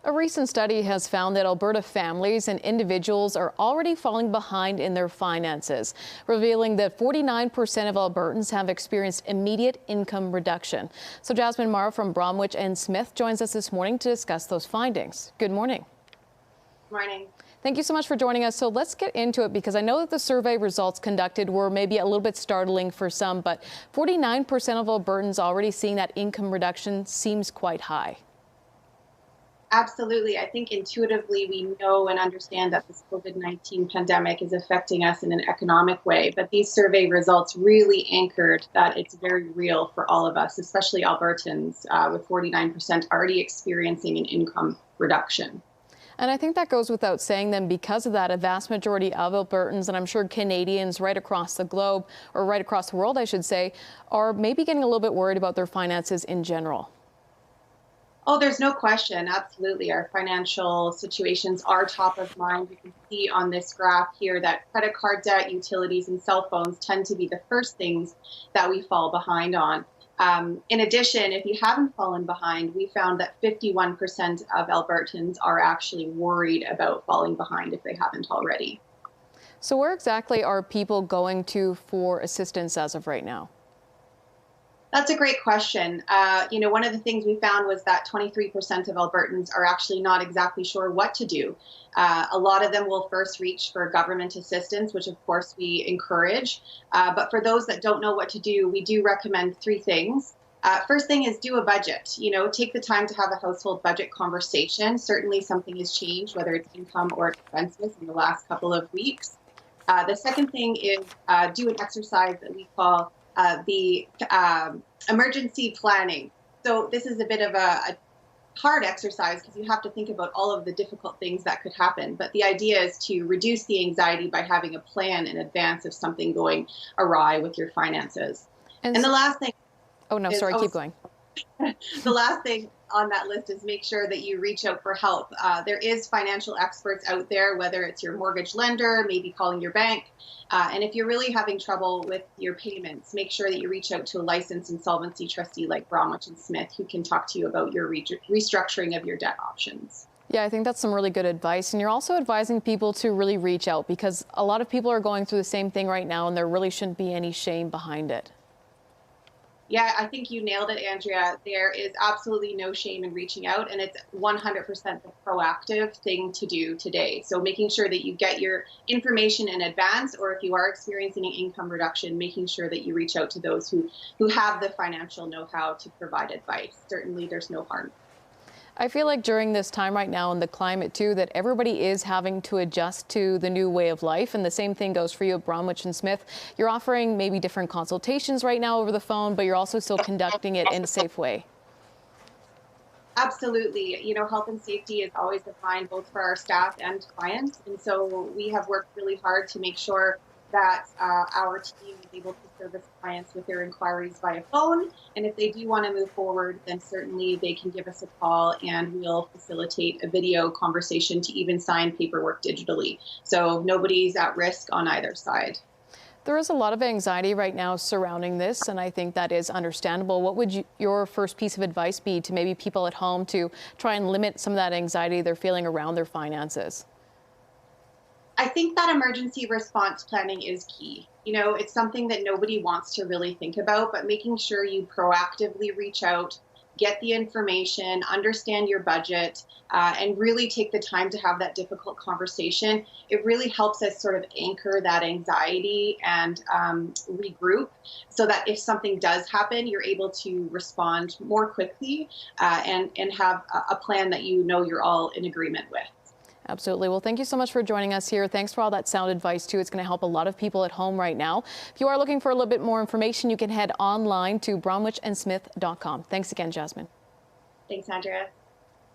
A recent study has found that Alberta families and individuals are already falling behind in their finances, revealing that 49% of Albertans have experienced immediate income reduction. So Jasmine Marra from Bromwich+Smith joins us this morning to discuss those findings. Good morning. Morning. Thank you so much for joining us. So let's get into it, because I know that the survey results conducted were maybe a little bit startling for some, but 49% of Albertans already seeing that income reduction seems quite high. Absolutely. I think intuitively we know and understand that this COVID-19 pandemic is affecting us in an economic way, but these survey results really anchored that it's very real for all of us, especially Albertans, with 49% already experiencing an income reduction. And I think that goes without saying then, because of that, a vast majority of Albertans, and I'm sure Canadians right across the globe, or right across the world, I should say, are maybe getting a little bit worried about their finances in general. Oh, there's no question. Absolutely. Our financial situations are top of mind. You can see on this graph here that credit card debt, utilities, and cell phones tend to be the first things that we fall behind on. In addition, if you haven't fallen behind, we found that 51% of Albertans are actually worried about falling behind if they haven't already. So where exactly are people going to for assistance as of right now? That's a great question. One of the things we found was that 23% of Albertans are actually not exactly sure what to do. A lot of them will first reach for government assistance, which of course we encourage. But for those that don't know what to do, we do recommend three things. First thing is do a budget. Take the time to have a household budget conversation. Certainly something has changed, whether it's income or expenses, in the last couple of weeks. The second thing is do an exercise that we call the emergency planning. So this is a bit of a hard exercise because you have to think about all of the difficult things that could happen. But the idea is to reduce the anxiety by having a plan in advance of something going awry with your finances. And the last thing. Oh, no, sorry, keep going. The last thing on that list is make sure that you reach out for help. There is financial experts out there, whether it's your mortgage lender, maybe calling your bank. And if you're really having trouble with your payments, make sure that you reach out to a licensed insolvency trustee like Bromwich+Smith, who can talk to you about your restructuring of your debt options. Yeah, I think that's some really good advice. And you're also advising people to really reach out, because a lot of people are going through the same thing right now, and there really shouldn't be any shame behind it. Yeah, I think you nailed it, Andrea. There is absolutely no shame in reaching out, and it's 100% the proactive thing to do today. So making sure that you get your information in advance, or if you are experiencing an income reduction, making sure that you reach out to those who have the financial know-how to provide advice. Certainly, there's no harm. I feel like during this time right now, and the climate too, that everybody is having to adjust to the new way of life. And the same thing goes for you at Bromwich+Smith. You're offering maybe different consultations right now over the phone, but you're also still conducting it in a safe way. Absolutely. Health and safety is always defined both for our staff and clients. And so we have worked really hard to make sure that our team is able to service clients with their inquiries via phone. And if they do want to move forward, then certainly they can give us a call and we'll facilitate a video conversation to even sign paperwork digitally. So nobody's at risk on either side. There is a lot of anxiety right now surrounding this, and I think that is understandable. What would your first piece of advice be to maybe people at home to try and limit some of that anxiety they're feeling around their finances? I think that emergency response planning is key. It's something that nobody wants to really think about, but making sure you proactively reach out, get the information, understand your budget, and really take the time to have that difficult conversation. It really helps us sort of anchor that anxiety and regroup, so that if something does happen, you're able to respond more quickly and have a plan that you're all in agreement with. Absolutely. Well, thank you so much for joining us here. Thanks for all that sound advice, too. It's going to help a lot of people at home right now. If you are looking for a little bit more information, you can head online to bromwich.smith.com. Thanks again, Jasmine. Thanks, Andrea.